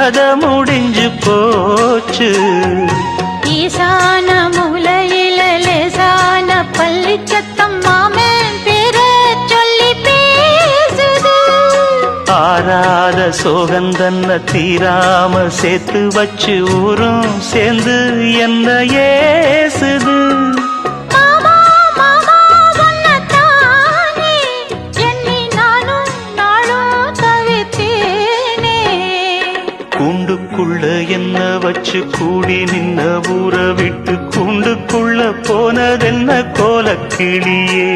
கதை முடிஞ்சு போச்சு. ஈசான மூலையில லேசான பள்ளி சத்தம் மாமன் பேர சொல்லி பேசுது. ஆறாத சோகந்தன்ன தீராம சேர்த்து வச்சு ஊரும் சேர்ந்து என்ன ஏசுது. கூண்டுக்குள்ள என்ன வச்சு கூடி நின்ன ஊரை விட்டு கூண்டுக்குள்ள போனதென்ன கோலக்கிளியே.